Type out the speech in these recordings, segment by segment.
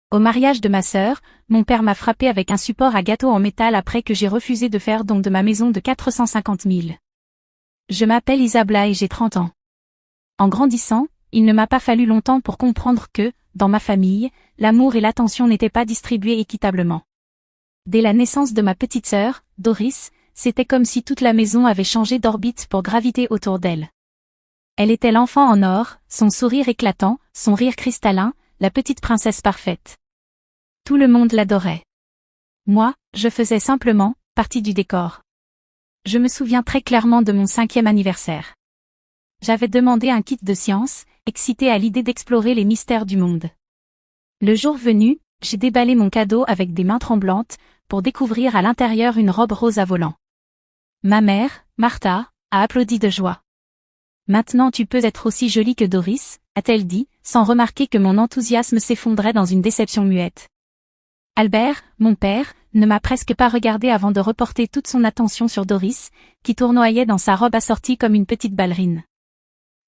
Au mariage de ma sœur, mon père m'a frappé avec un support à gâteau en métal après que j'ai refusé de faire don de ma maison de 450 000. Je m'appelle Isabella et j'ai 30 ans. En grandissant, il ne m'a pas fallu longtemps pour comprendre que, dans ma famille, l'amour et l'attention n'étaient pas distribués équitablement. Dès la naissance de ma petite sœur, Doris, c'était comme si toute la maison avait changé d'orbite pour graviter autour d'elle. Elle était l'enfant en or, son sourire éclatant, son rire cristallin, la petite princesse parfaite. Tout le monde l'adorait. Moi, je faisais simplement partie du décor. Je me souviens très clairement de mon 5e anniversaire. J'avais demandé un kit de science, excitée à l'idée d'explorer les mystères du monde. Le jour venu, j'ai déballé mon cadeau avec des mains tremblantes, pour découvrir à l'intérieur une robe rose à volants. Ma mère, Martha, a applaudi de joie. Maintenant tu peux être aussi jolie que Doris, a-t-elle dit, sans remarquer que mon enthousiasme s'effondrait dans une déception muette. Albert, mon père, ne m'a presque pas regardé avant de reporter toute son attention sur Doris, qui tournoyait dans sa robe assortie comme une petite ballerine.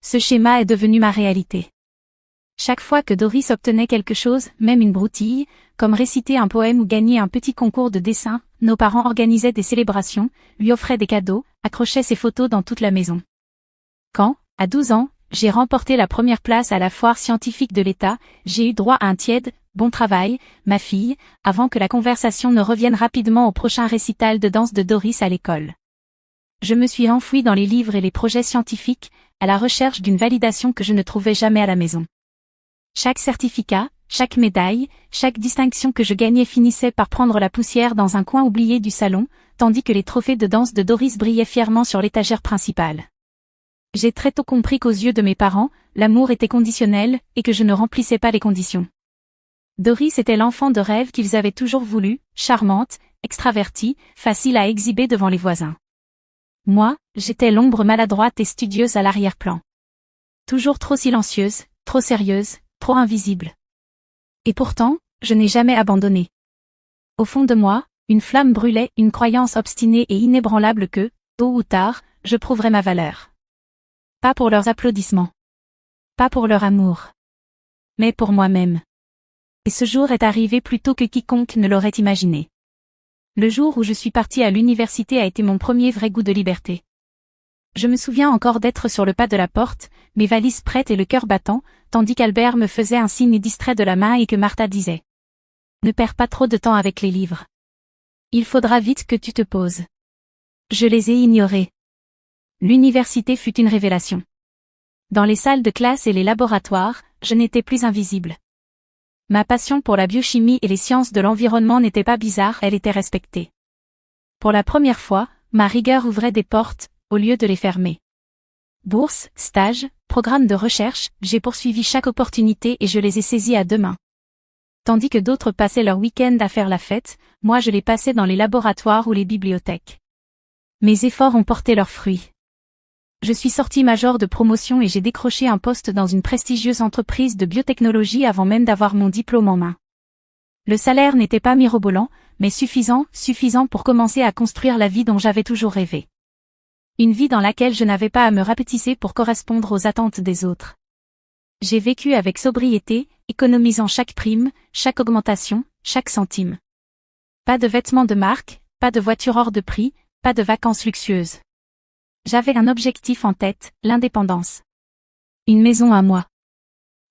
Ce schéma est devenu ma réalité. Chaque fois que Doris obtenait quelque chose, même une broutille, comme réciter un poème ou gagner un petit concours de dessin, nos parents organisaient des célébrations, lui offraient des cadeaux, accrochaient ses photos dans toute la maison. Quand, à 12 ans, j'ai remporté la première place à la foire scientifique de l'État, j'ai eu droit à un tiède « Bon travail, ma fille », avant que la conversation ne revienne rapidement au prochain récital de danse de Doris à l'école. Je me suis enfouie dans les livres et les projets scientifiques, à la recherche d'une validation que je ne trouvais jamais à la maison. Chaque certificat, chaque médaille, chaque distinction que je gagnais finissait par prendre la poussière dans un coin oublié du salon, tandis que les trophées de danse de Doris brillaient fièrement sur l'étagère principale. J'ai très tôt compris qu'aux yeux de mes parents, l'amour était conditionnel, et que je ne remplissais pas les conditions. Doris était l'enfant de rêve qu'ils avaient toujours voulu, charmante, extravertie, facile à exhiber devant les voisins. Moi, j'étais l'ombre maladroite et studieuse à l'arrière-plan. Toujours trop silencieuse, trop sérieuse, trop invisible. Et pourtant, je n'ai jamais abandonné. Au fond de moi, une flamme brûlait, une croyance obstinée et inébranlable que, tôt ou tard, je prouverais ma valeur. Pas pour leurs applaudissements. Pas pour leur amour. Mais pour moi-même. Et ce jour est arrivé plus tôt que quiconque ne l'aurait imaginé. Le jour où je suis partie à l'université a été mon premier vrai goût de liberté. Je me souviens encore d'être sur le pas de la porte, mes valises prêtes et le cœur battant, tandis qu'Albert me faisait un signe distrait de la main et que Martha disait « Ne perds pas trop de temps avec les livres. Il faudra vite que tu te poses. » Je les ai ignorés. L'université fut une révélation. Dans les salles de classe et les laboratoires, je n'étais plus invisible. Ma passion pour la biochimie et les sciences de l'environnement n'était pas bizarre, elle était respectée. Pour la première fois, ma rigueur ouvrait des portes, au lieu de les fermer. Bourses, stages, programmes de recherche, j'ai poursuivi chaque opportunité et je les ai saisis à 2 mains. Tandis que d'autres passaient leur week-end à faire la fête, moi je les passais dans les laboratoires ou les bibliothèques. Mes efforts ont porté leurs fruits. Je suis sortie major de promotion et j'ai décroché un poste dans une prestigieuse entreprise de biotechnologie avant même d'avoir mon diplôme en main. Le salaire n'était pas mirobolant, mais suffisant pour commencer à construire la vie dont j'avais toujours rêvé. Une vie dans laquelle je n'avais pas à me rapetisser pour correspondre aux attentes des autres. J'ai vécu avec sobriété, économisant chaque prime, chaque augmentation, chaque centime. Pas de vêtements de marque, pas de voiture hors de prix, pas de vacances luxueuses. J'avais un objectif en tête, l'indépendance. Une maison à moi.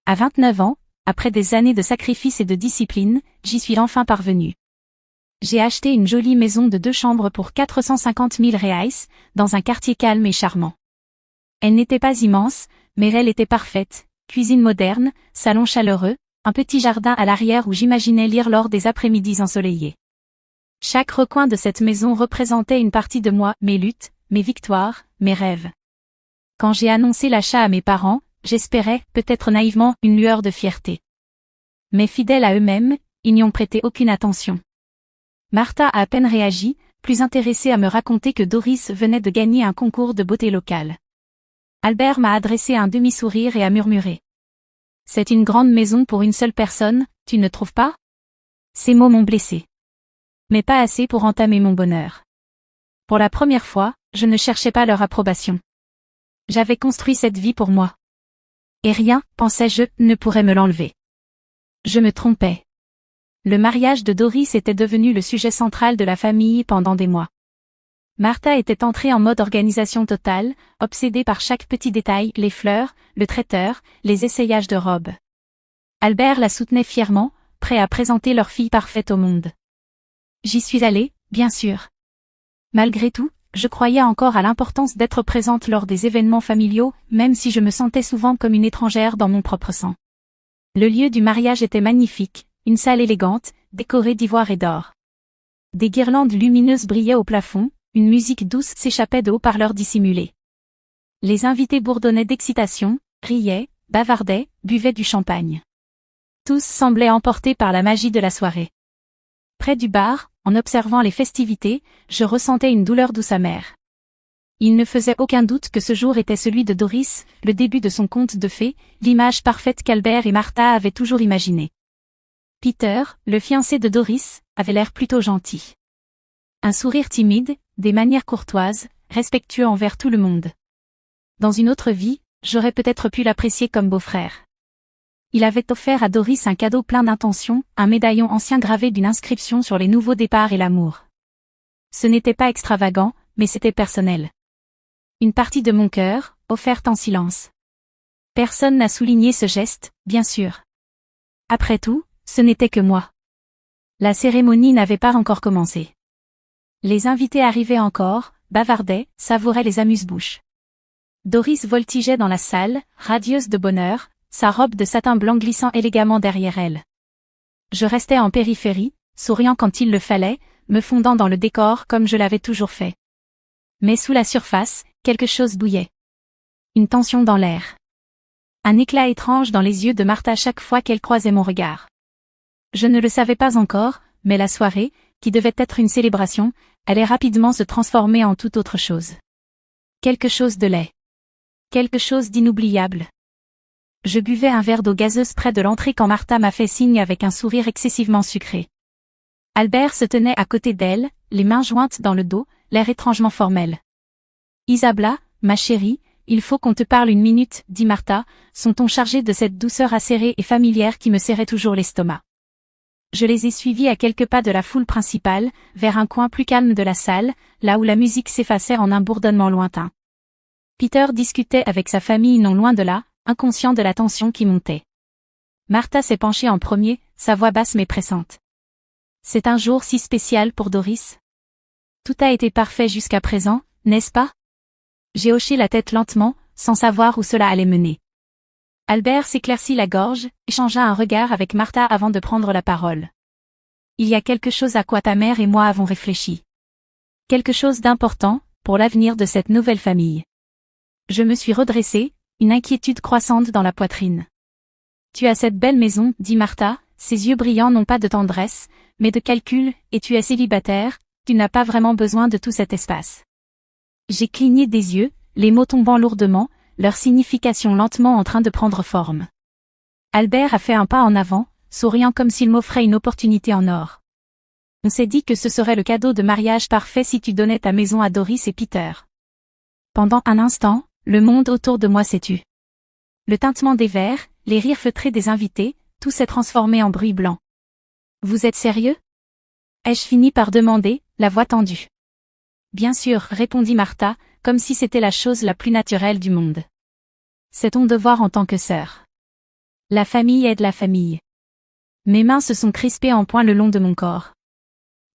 À 29 ans, après des années de sacrifice et de discipline, j'y suis enfin parvenue. J'ai acheté une jolie maison de 2 chambres pour 450 000 reais, dans un quartier calme et charmant. Elle n'était pas immense, mais elle était parfaite, cuisine moderne, salon chaleureux, un petit jardin à l'arrière où j'imaginais lire lors des après-midi ensoleillés. Chaque recoin de cette maison représentait une partie de moi, mes luttes, mes victoires, mes rêves. Quand j'ai annoncé l'achat à mes parents, j'espérais, peut-être naïvement, une lueur de fierté. Mais fidèles à eux-mêmes, ils n'y ont prêté aucune attention. Martha a à peine réagi, plus intéressée à me raconter que Doris venait de gagner un concours de beauté locale. Albert m'a adressé un demi-sourire et a murmuré. « C'est une grande maison pour une seule personne, tu ne trouves pas ?» Ces mots m'ont blessé. Mais pas assez pour entamer mon bonheur. Pour la première fois, je ne cherchais pas leur approbation. J'avais construit cette vie pour moi. Et rien, pensais-je, ne pourrait me l'enlever. Je me trompais. Le mariage de Doris était devenu le sujet central de la famille pendant des mois. Martha était entrée en mode organisation totale, obsédée par chaque petit détail, les fleurs, le traiteur, les essayages de robes. Albert la soutenait fièrement, prêt à présenter leur fille parfaite au monde. J'y suis allée, bien sûr. Malgré tout, je croyais encore à l'importance d'être présente lors des événements familiaux, même si je me sentais souvent comme une étrangère dans mon propre sang. Le lieu du mariage était magnifique, une salle élégante, décorée d'ivoire et d'or. Des guirlandes lumineuses brillaient au plafond, une musique douce s'échappait de haut-parleurs dissimulés. Les invités bourdonnaient d'excitation, riaient, bavardaient, buvaient du champagne. Tous semblaient emportés par la magie de la soirée. Près du bar, en observant les festivités, je ressentais une douleur douce amère. Il ne faisait aucun doute que ce jour était celui de Doris, le début de son conte de fées, l'image parfaite qu'Albert et Martha avaient toujours imaginée. Peter, le fiancé de Doris, avait l'air plutôt gentil. Un sourire timide, des manières courtoises, respectueux envers tout le monde. Dans une autre vie, j'aurais peut-être pu l'apprécier comme beau-frère. Il avait offert à Doris un cadeau plein d'intention, un médaillon ancien gravé d'une inscription sur les nouveaux départs et l'amour. Ce n'était pas extravagant, mais c'était personnel. Une partie de mon cœur, offerte en silence. Personne n'a souligné ce geste, bien sûr. Après tout, ce n'était que moi. La cérémonie n'avait pas encore commencé. Les invités arrivaient encore, bavardaient, savouraient les amuse-bouches. Doris voltigeait dans la salle, radieuse de bonheur, sa robe de satin blanc glissant élégamment derrière elle. Je restais en périphérie, souriant quand il le fallait, me fondant dans le décor comme je l'avais toujours fait. Mais sous la surface, quelque chose bouillait. Une tension dans l'air. Un éclat étrange dans les yeux de Martha chaque fois qu'elle croisait mon regard. Je ne le savais pas encore, mais la soirée, qui devait être une célébration, allait rapidement se transformer en toute autre chose. Quelque chose de laid. Quelque chose d'inoubliable. Je buvais un verre d'eau gazeuse près de l'entrée quand Martha m'a fait signe avec un sourire excessivement sucré. Albert se tenait à côté d'elle, les mains jointes dans le dos, l'air étrangement formel. « Isabla, ma chérie, il faut qu'on te parle une minute, » dit Martha, son ton chargé de cette douceur acérée et familière qui me serrait toujours l'estomac. Je les ai suivis à quelques pas de la foule principale, vers un coin plus calme de la salle, là où la musique s'effaçait en un bourdonnement lointain. Peter discutait avec sa famille non loin de là, inconscient de la tension qui montait. Martha s'est penchée en premier, sa voix basse mais pressante. « C'est un jour si spécial pour Doris. Tout a été parfait jusqu'à présent, n'est-ce pas ?» J'ai hoché la tête lentement, sans savoir où cela allait mener. Albert s'éclaircit la gorge, échangea un regard avec Martha avant de prendre la parole. « Il y a quelque chose à quoi ta mère et moi avons réfléchi. Quelque chose d'important, pour l'avenir de cette nouvelle famille. » Je me suis redressée, une inquiétude croissante dans la poitrine. « Tu as cette belle maison, » dit Martha, ses yeux brillants non pas de tendresse, mais de calcul, et tu es célibataire, tu n'as pas vraiment besoin de tout cet espace. J'ai cligné des yeux, les mots tombant lourdement, leur signification lentement en train de prendre forme. Albert a fait un pas en avant, souriant comme s'il m'offrait une opportunité en or. On s'est dit que ce serait le cadeau de mariage parfait si tu donnais ta maison à Doris et Peter. Pendant un instant, le monde autour de moi s'est tu. Le tintement des verres, les rires feutrés des invités, tout s'est transformé en bruit blanc. « Vous êtes sérieux ?» ai-je fini par demander, la voix tendue. « Bien sûr, » répondit Martha, comme si c'était la chose la plus naturelle du monde. C'est ton devoir en tant que sœur. La famille aide la famille. Mes mains se sont crispées en poing le long de mon corps.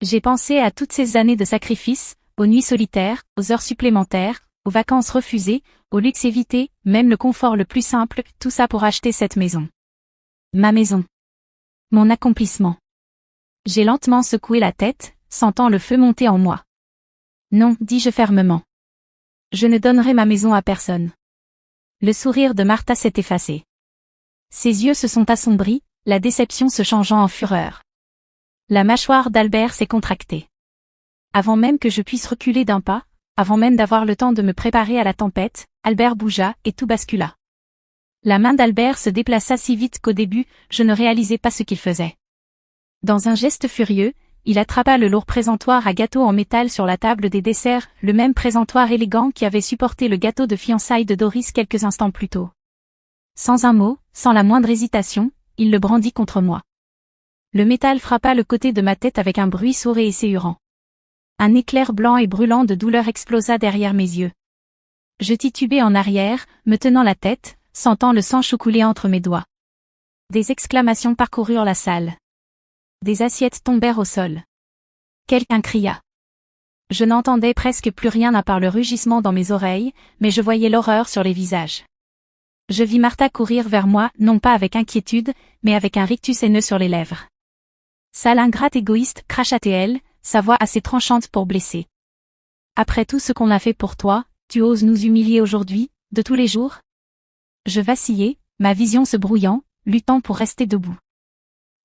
J'ai pensé à toutes ces années de sacrifice, aux nuits solitaires, aux heures supplémentaires, aux vacances refusées, au luxe évité, même le confort le plus simple, tout ça pour acheter cette maison. Ma maison. Mon accomplissement. J'ai lentement secoué la tête, sentant le feu monter en moi. Non, dis-je fermement. Je ne donnerai ma maison à personne. Le sourire de Martha s'est effacé. Ses yeux se sont assombris, la déception se changeant en fureur. La mâchoire d'Albert s'est contractée. Avant même que je puisse reculer d'un pas, avant même d'avoir le temps de me préparer à la tempête, Albert bougea et tout bascula. La main d'Albert se déplaça si vite qu'au début, je ne réalisais pas ce qu'il faisait. Dans un geste furieux, il attrapa le lourd présentoir à gâteaux en métal sur la table des desserts, le même présentoir élégant qui avait supporté le gâteau de fiançailles de Doris quelques instants plus tôt. Sans un mot, sans la moindre hésitation, il le brandit contre moi. Le métal frappa le côté de ma tête avec un bruit sourd et séhurant. Un éclair blanc et brûlant de douleur explosa derrière mes yeux. Je titubai en arrière, me tenant la tête, sentant le sang couler entre mes doigts. Des exclamations parcoururent la salle. Des assiettes tombèrent au sol. Quelqu'un cria. Je n'entendais presque plus rien à part le rugissement dans mes oreilles, mais je voyais l'horreur sur les visages. Je vis Martha courir vers moi, non pas avec inquiétude, mais avec un rictus haineux sur les lèvres. Sale ingrate égoïste, cracha-t-elle, sa voix assez tranchante pour blesser. Après tout ce qu'on a fait pour toi, tu oses nous humilier aujourd'hui, de tous les jours? Je vacillais, ma vision se brouillant, luttant pour rester debout.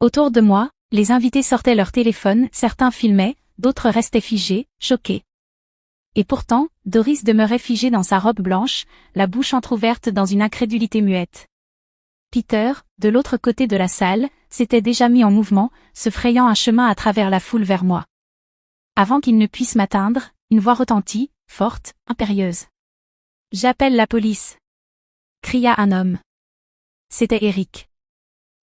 Autour de moi, les invités sortaient leur téléphone, certains filmaient, d'autres restaient figés, choqués. Et pourtant, Doris demeurait figée dans sa robe blanche, la bouche entr'ouverte dans une incrédulité muette. Peter, de l'autre côté de la salle, s'était déjà mis en mouvement, se frayant un chemin à travers la foule vers moi. Avant qu'il ne puisse m'atteindre, une voix retentit, forte, impérieuse. « J'appelle la police !» cria un homme. C'était Eric.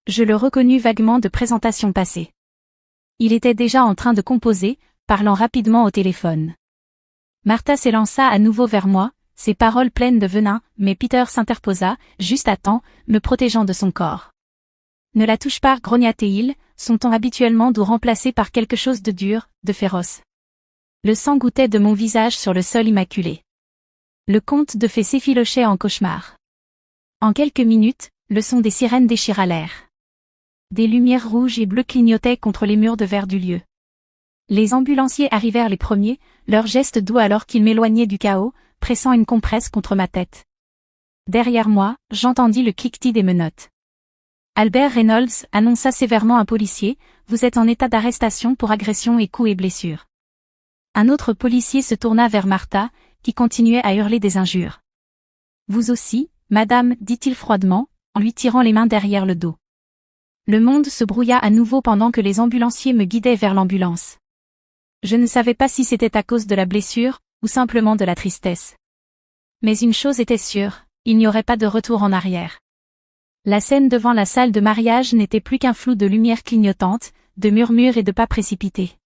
Je le reconnus vaguement de présentations passées. Il était déjà en train de composer, parlant rapidement au téléphone. Martha s'élança à nouveau vers moi, ses paroles pleines de venin, mais Peter s'interposa, juste à temps, me protégeant de son corps. « Ne la touche pas, grogna-t-il, son ton habituellement doux remplacé par quelque chose de dur, de féroce. Le sang gouttait de mon visage sur le sol immaculé. Le conte de fées s'effilochait en cauchemar. En quelques minutes, le son des sirènes déchira l'air. Des lumières rouges et bleues clignotaient contre les murs de verre du lieu. Les ambulanciers arrivèrent les premiers, leurs gestes doux alors qu'ils m'éloignaient du chaos, pressant une compresse contre ma tête. Derrière moi, j'entendis le cliquetis des menottes. Albert Reynolds annonça sévèrement un policier, « Vous êtes en état d'arrestation pour agression et coups et blessures. » Un autre policier se tourna vers Martha, qui continuait à hurler des injures. « Vous aussi, madame, dit-il froidement, en lui tirant les mains derrière le dos. » Le monde se brouilla à nouveau pendant que les ambulanciers me guidaient vers l'ambulance. Je ne savais pas si c'était à cause de la blessure, ou simplement de la tristesse. Mais une chose était sûre, il n'y aurait pas de retour en arrière. La scène devant la salle de mariage n'était plus qu'un flou de lumière clignotante, de murmures et de pas précipités.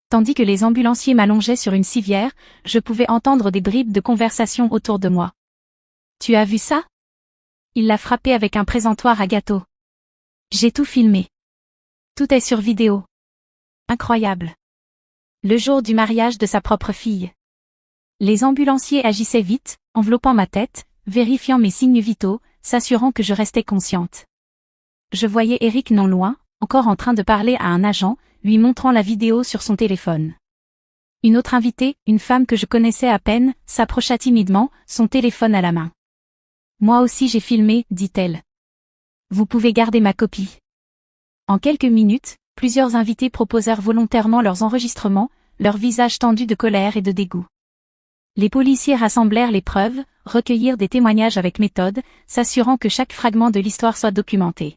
Tandis que les ambulanciers m'allongeaient sur une civière, je pouvais entendre des bribes de conversation autour de moi. « Tu as vu ça? Il l'a frappé avec un présentoir à gâteau. J'ai tout filmé. Tout est sur vidéo. Incroyable. Le jour du mariage de sa propre fille. » Les ambulanciers agissaient vite, enveloppant ma tête, vérifiant mes signes vitaux, s'assurant que je restais consciente. Je voyais Eric non loin, encore en train de parler à un agent, lui montrant la vidéo sur son téléphone. Une autre invitée, une femme que je connaissais à peine, s'approcha timidement, son téléphone à la main. « Moi aussi j'ai filmé, dit-elle. Vous pouvez garder ma copie. » En quelques minutes, plusieurs invités proposèrent volontairement leurs enregistrements, leurs visages tendus de colère et de dégoût. Les policiers rassemblèrent les preuves, recueillirent des témoignages avec méthode, s'assurant que chaque fragment de l'histoire soit documenté.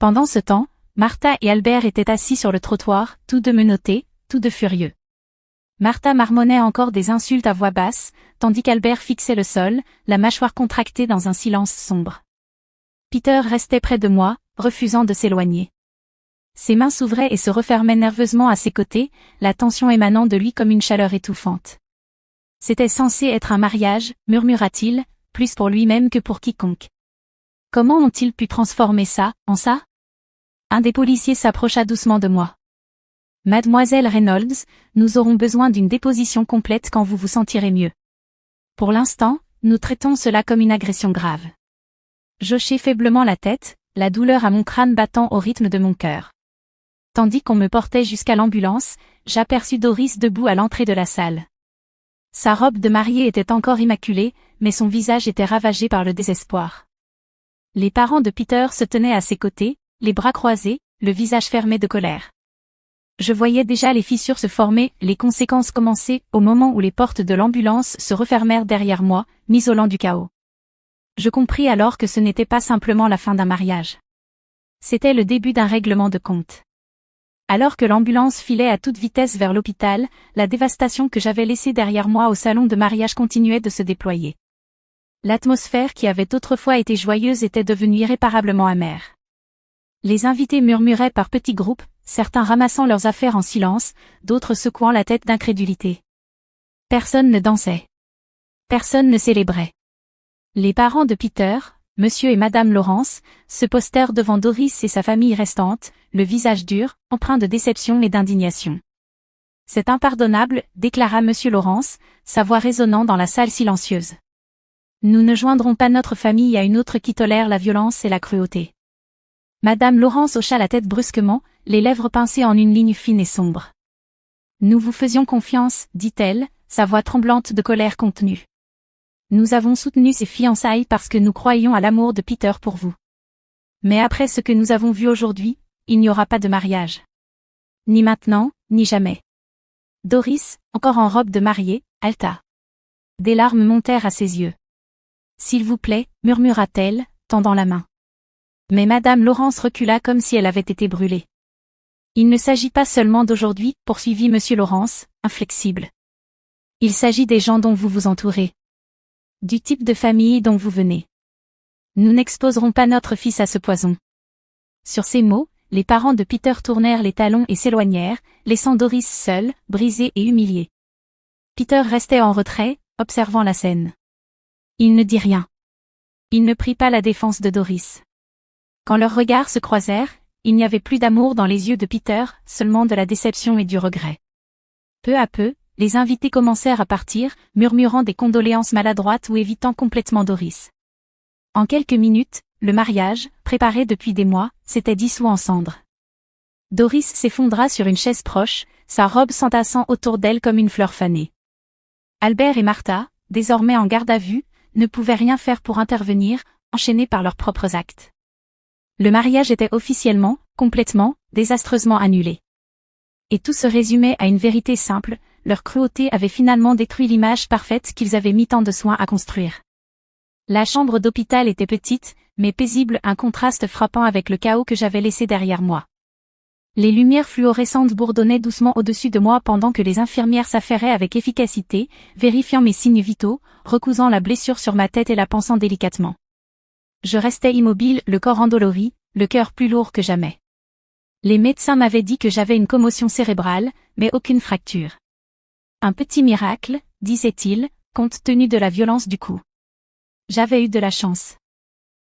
Pendant ce temps, Martha et Albert étaient assis sur le trottoir, tous deux menottés, tous deux furieux. Martha marmonnait encore des insultes à voix basse, tandis qu'Albert fixait le sol, la mâchoire contractée dans un silence sombre. Peter restait près de moi, refusant de s'éloigner. Ses mains s'ouvraient et se refermaient nerveusement à ses côtés, la tension émanant de lui comme une chaleur étouffante. « C'était censé être un mariage, murmura-t-il, plus pour lui-même que pour quiconque. Comment ont-ils pu transformer ça, en ça ?» Un des policiers s'approcha doucement de moi. « Mademoiselle Reynolds, nous aurons besoin d'une déposition complète quand vous vous sentirez mieux. Pour l'instant, nous traitons cela comme une agression grave. » J'hochai faiblement la tête, la douleur à mon crâne battant au rythme de mon cœur. Tandis qu'on me portait jusqu'à l'ambulance, j'aperçus Doris debout à l'entrée de la salle. Sa robe de mariée était encore immaculée, mais son visage était ravagé par le désespoir. Les parents de Peter se tenaient à ses côtés, les bras croisés, le visage fermé de colère. Je voyais déjà les fissures se former, les conséquences commencer, au moment où les portes de l'ambulance se refermèrent derrière moi, m'isolant du chaos. Je compris alors que ce n'était pas simplement la fin d'un mariage. C'était le début d'un règlement de compte. Alors que l'ambulance filait à toute vitesse vers l'hôpital, la dévastation que j'avais laissée derrière moi au salon de mariage continuait de se déployer. L'atmosphère qui avait autrefois été joyeuse était devenue irréparablement amère. Les invités murmuraient par petits groupes, certains ramassant leurs affaires en silence, d'autres secouant la tête d'incrédulité. Personne ne dansait. Personne ne célébrait. Les parents de Peter, Monsieur et Madame Laurence, se postèrent devant Doris et sa famille restante, le visage dur, empreint de déception et d'indignation. C'est impardonnable, déclara Monsieur Laurence, sa voix résonnant dans la salle silencieuse. Nous ne joindrons pas notre famille à une autre qui tolère la violence et la cruauté. Madame Laurence hocha la tête brusquement, les lèvres pincées en une ligne fine et sombre. Nous vous faisions confiance, dit-elle, sa voix tremblante de colère contenue. Nous avons soutenu ces fiançailles parce que nous croyions à l'amour de Peter pour vous. Mais après ce que nous avons vu aujourd'hui, il n'y aura pas de mariage. Ni maintenant, ni jamais. Doris, encore en robe de mariée, halta. Des larmes montèrent à ses yeux. S'il vous plaît, murmura-t-elle, tendant la main. Mais Madame Laurence recula comme si elle avait été brûlée. Il ne s'agit pas seulement d'aujourd'hui, poursuivit Monsieur Laurence, inflexible. Il s'agit des gens dont vous vous entourez. Du type de famille dont vous venez. Nous n'exposerons pas notre fils à ce poison. Sur ces mots, les parents de Peter tournèrent les talons et s'éloignèrent, laissant Doris seule, brisée et humiliée. Peter restait en retrait, observant la scène. Il ne dit rien. Il ne prit pas la défense de Doris. Quand leurs regards se croisèrent, il n'y avait plus d'amour dans les yeux de Peter, seulement de la déception et du regret. Peu à peu, les invités commencèrent à partir, murmurant des condoléances maladroites ou évitant complètement Doris. En quelques minutes, le mariage, préparé depuis des mois, s'était dissous en cendres. Doris s'effondra sur une chaise proche, sa robe s'entassant autour d'elle comme une fleur fanée. Albert et Martha, désormais en garde à vue, ne pouvaient rien faire pour intervenir, enchaînés par leurs propres actes. Le mariage était officiellement, complètement, désastreusement annulé. Et tout se résumait à une vérité simple, leur cruauté avait finalement détruit l'image parfaite qu'ils avaient mis tant de soin à construire. La chambre d'hôpital était petite, mais paisible, un contraste frappant avec le chaos que j'avais laissé derrière moi. Les lumières fluorescentes bourdonnaient doucement au-dessus de moi pendant que les infirmières s'affairaient avec efficacité, vérifiant mes signes vitaux, recousant la blessure sur ma tête et la pansant délicatement. Je restais immobile, le corps endolori, le cœur plus lourd que jamais. Les médecins m'avaient dit que j'avais une commotion cérébrale, mais aucune fracture. Un petit miracle, disait-il, compte tenu de la violence du coup. J'avais eu de la chance.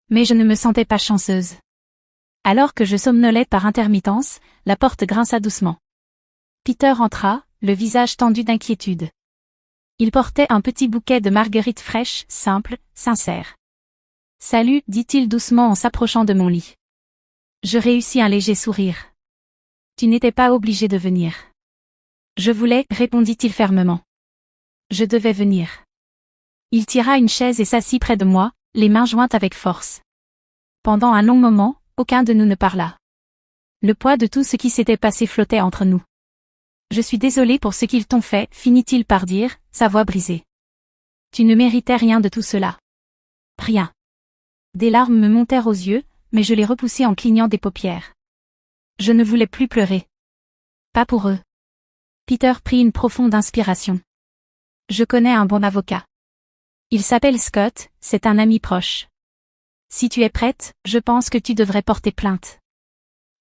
Mais je ne me sentais pas chanceuse. Alors que je somnolais par intermittence, la porte grinça doucement. Peter entra, le visage tendu d'inquiétude. Il portait un petit bouquet de marguerites fraîches, simples, sincères. « Salut, dit-il doucement en s'approchant de mon lit. Je réussis un léger sourire. Tu n'étais pas obligé de venir. Je voulais, répondit-il fermement. Je devais venir. Il tira une chaise et s'assit près de moi, les mains jointes avec force. Pendant un long moment, aucun de nous ne parla. Le poids de tout ce qui s'était passé flottait entre nous. Je suis désolé pour ce qu'ils t'ont fait, finit-il par dire, sa voix brisée. Tu ne méritais rien de tout cela. Rien. Des larmes me montèrent aux yeux, mais je les repoussai en clignant des paupières. Je ne voulais plus pleurer. Pas pour eux. Peter prit une profonde inspiration. Je connais un bon avocat. Il s'appelle Scott, c'est un ami proche. Si tu es prête, je pense que tu devrais porter plainte.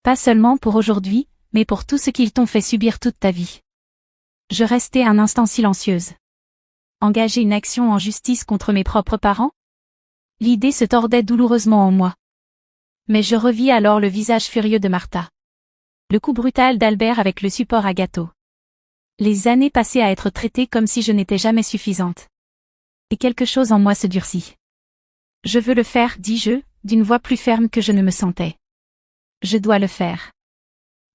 Pas seulement pour aujourd'hui, mais pour tout ce qu'ils t'ont fait subir toute ta vie. Je restai un instant silencieuse. Engager une action en justice contre mes propres parents? L'idée se tordait douloureusement en moi. Mais je revis alors le visage furieux de Martha. Le coup brutal d'Albert avec le support à gâteau. Les années passées à être traitées comme si je n'étais jamais suffisante. Et quelque chose en moi se durcit. Je veux le faire, dis-je, d'une voix plus ferme que je ne me sentais. Je dois le faire.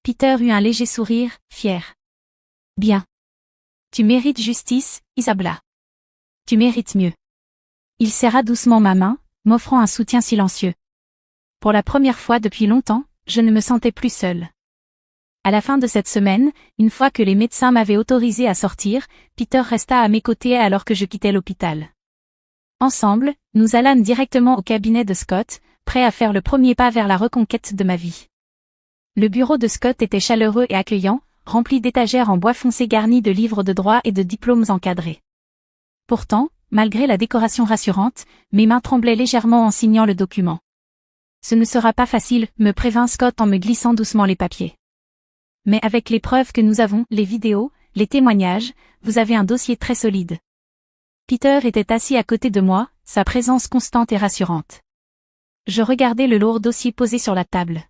Peter eut un léger sourire, fier. Bien. Tu mérites justice, Isabella. Tu mérites mieux. Il serra doucement ma main, m'offrant un soutien silencieux. Pour la première fois depuis longtemps, je ne me sentais plus seule. À la fin de cette semaine, une fois que les médecins m'avaient autorisé à sortir, Peter resta à mes côtés alors que je quittais l'hôpital. Ensemble, nous allâmes directement au cabinet de Scott, prêts à faire le premier pas vers la reconquête de ma vie. Le bureau de Scott était chaleureux et accueillant, rempli d'étagères en bois foncé garnies de livres de droit et de diplômes encadrés. Pourtant, malgré la décoration rassurante, mes mains tremblaient légèrement en signant le document. Ce ne sera pas facile, me prévint Scott en me glissant doucement les papiers. Mais avec les preuves que nous avons, les vidéos, les témoignages, vous avez un dossier très solide. Peter était assis à côté de moi, sa présence constante et rassurante. Je regardais le lourd dossier posé sur la table.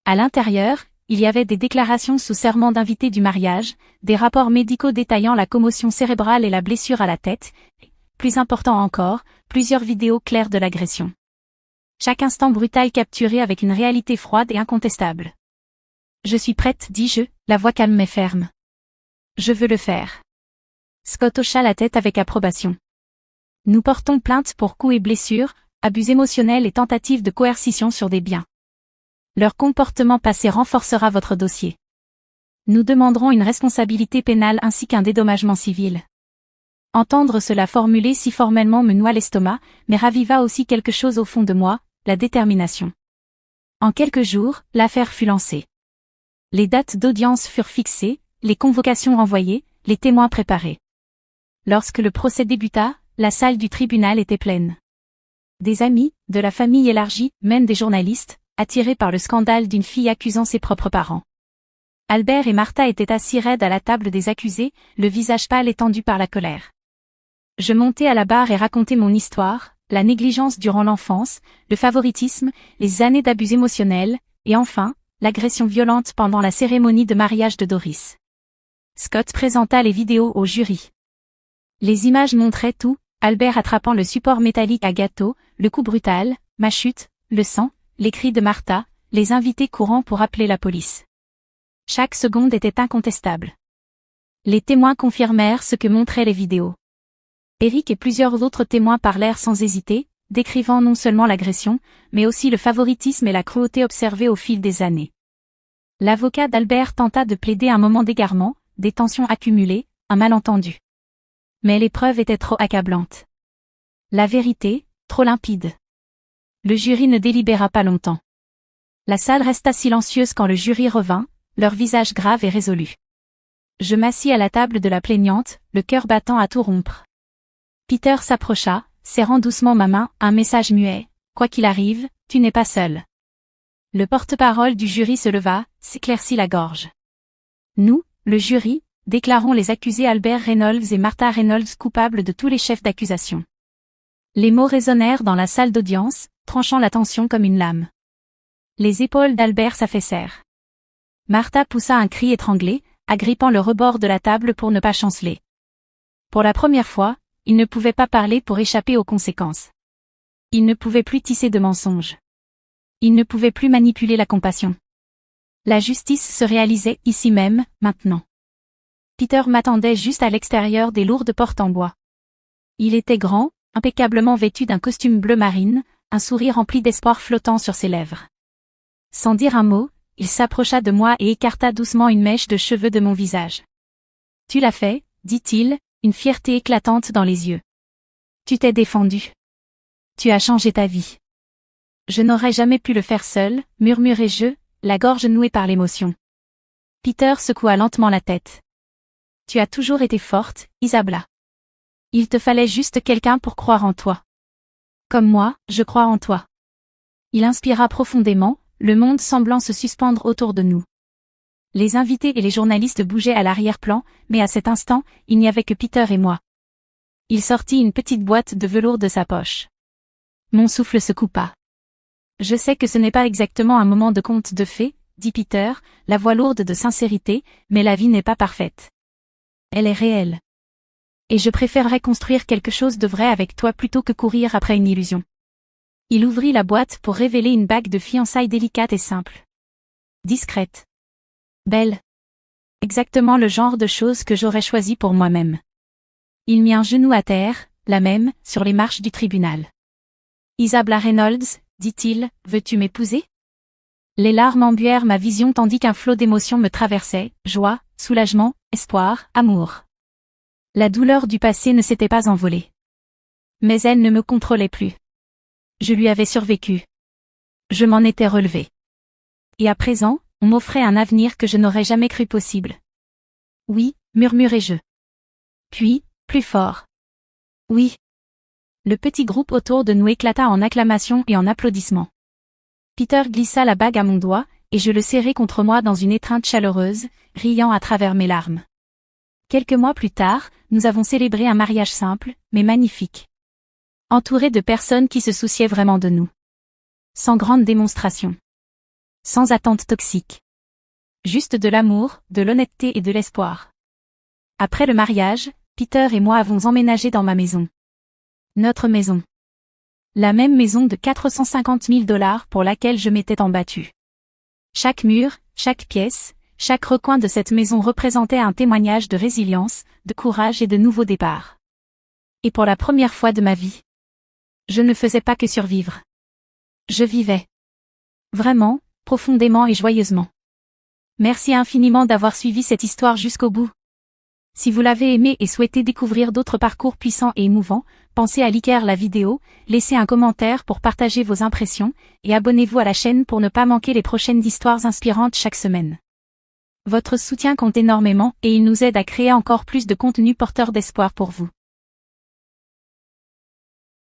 À l'intérieur, il y avait des déclarations sous serment d'invités du mariage, des rapports médicaux détaillant la commotion cérébrale et la blessure à la tête, et, plus important encore, plusieurs vidéos claires de l'agression. Chaque instant brutal capturé avec une réalité froide et incontestable. Je suis prête, dis-je, la voix calme mais ferme. Je veux le faire. Scott hocha la tête avec approbation. Nous portons plainte pour coups et blessures, abus émotionnels et tentatives de coercition sur des biens. Leur comportement passé renforcera votre dossier. Nous demanderons une responsabilité pénale ainsi qu'un dédommagement civil. Entendre cela formulé si formellement me noua l'estomac, mais raviva aussi quelque chose au fond de moi, la détermination. En quelques jours, l'affaire fut lancée. Les dates d'audience furent fixées, les convocations envoyées, les témoins préparés. Lorsque le procès débuta, la salle du tribunal était pleine. Des amis, de la famille élargie, même des journalistes, attirés par le scandale d'une fille accusant ses propres parents. Albert et Martha étaient assis raides à la table des accusés, le visage pâle et tendu par la colère. Je montai à la barre et racontai mon histoire, la négligence durant l'enfance, le favoritisme, les années d'abus émotionnels, et enfin, l'agression violente pendant la cérémonie de mariage de Doris. Scott présenta les vidéos au jury. Les images montraient tout, Albert attrapant le support métallique à gâteau, le coup brutal, ma chute, le sang, les cris de Martha, les invités courant pour appeler la police. Chaque seconde était incontestable. Les témoins confirmèrent ce que montraient les vidéos. Eric et plusieurs autres témoins parlèrent sans hésiter, décrivant non seulement l'agression, mais aussi le favoritisme et la cruauté observés au fil des années. L'avocat d'Albert tenta de plaider un moment d'égarement, des tensions accumulées, un malentendu. Mais les preuves étaient trop accablantes. La vérité, trop limpide. Le jury ne délibéra pas longtemps. La salle resta silencieuse quand le jury revint, leur visage grave et résolu. Je m'assis à la table de la plaignante, le cœur battant à tout rompre. Peter s'approcha, serrant doucement ma main, un message muet, « Quoi qu'il arrive, tu n'es pas seul. » Le porte-parole du jury se leva, s'éclaircit la gorge. Nous, le jury, déclarons les accusés Albert Reynolds et Martha Reynolds coupables de tous les chefs d'accusation. Les mots résonnèrent dans la salle d'audience, tranchant la tension comme une lame. Les épaules d'Albert s'affaissèrent. Martha poussa un cri étranglé, agrippant le rebord de la table pour ne pas chanceler. Pour la première fois, il ne pouvait pas parler pour échapper aux conséquences. Il ne pouvait plus tisser de mensonges. Il ne pouvait plus manipuler la compassion. La justice se réalisait ici même, maintenant. Peter m'attendait juste à l'extérieur des lourdes portes en bois. Il était grand, impeccablement vêtu d'un costume bleu marine, un sourire rempli d'espoir flottant sur ses lèvres. Sans dire un mot, il s'approcha de moi et écarta doucement une mèche de cheveux de mon visage. « Tu l'as fait, » dit-il, une fierté éclatante dans les yeux. « Tu t'es défendu. Tu as changé ta vie. » Je n'aurais jamais pu le faire seul, murmurai-je, la gorge nouée par l'émotion. Peter secoua lentement la tête. « Tu as toujours été forte, Isabella. Il te fallait juste quelqu'un pour croire en toi. Comme moi, je crois en toi. » Il inspira profondément, le monde semblant se suspendre autour de nous. Les invités et les journalistes bougeaient à l'arrière-plan, mais à cet instant, il n'y avait que Peter et moi. Il sortit une petite boîte de velours de sa poche. Mon souffle se coupa. « Je sais que ce n'est pas exactement un moment de conte de fées, » dit Peter, la voix lourde de sincérité, « mais la vie n'est pas parfaite. Elle est réelle. Et je préférerais construire quelque chose de vrai avec toi plutôt que courir après une illusion. » Il ouvrit la boîte pour révéler une bague de fiançailles délicate et simple. Discrète. Belle. Exactement le genre de chose que j'aurais choisi pour moi-même. Il mit un genou à terre, la même, sur les marches du tribunal. « Isabella Reynolds, dit-il, veux-tu m'épouser ?» Les larmes embuèrent ma vision tandis qu'un flot d'émotions me traversait, joie, soulagement, espoir, amour. La douleur du passé ne s'était pas envolée. Mais elle ne me contrôlait plus. Je lui avais survécu. Je m'en étais relevée. Et à présent, on m'offrait un avenir que je n'aurais jamais cru possible. Oui, murmurai-je. Puis, plus fort. Oui. Le petit groupe autour de nous éclata en acclamations et en applaudissements. Peter glissa la bague à mon doigt, et je le serrai contre moi dans une étreinte chaleureuse, riant à travers mes larmes. Quelques mois plus tard, nous avons célébré un mariage simple, mais magnifique. Entouré de personnes qui se souciaient vraiment de nous. Sans grande démonstration. Sans attente toxique. Juste de l'amour, de l'honnêteté et de l'espoir. Après le mariage, Peter et moi avons emménagé dans ma maison. Notre maison. La même maison de 450 000 $ pour laquelle je m'étais embattue. Chaque mur, chaque pièce, chaque recoin de cette maison représentait un témoignage de résilience, de courage et de nouveau départ. Et pour la première fois de ma vie, je ne faisais pas que survivre. Je vivais. Vraiment, profondément et joyeusement. Merci infiniment d'avoir suivi cette histoire jusqu'au bout. Si vous l'avez aimé et souhaitez découvrir d'autres parcours puissants et émouvants, pensez à liker la vidéo, laissez un commentaire pour partager vos impressions, et abonnez-vous à la chaîne pour ne pas manquer les prochaines histoires inspirantes chaque semaine. Votre soutien compte énormément et il nous aide à créer encore plus de contenu porteur d'espoir pour vous.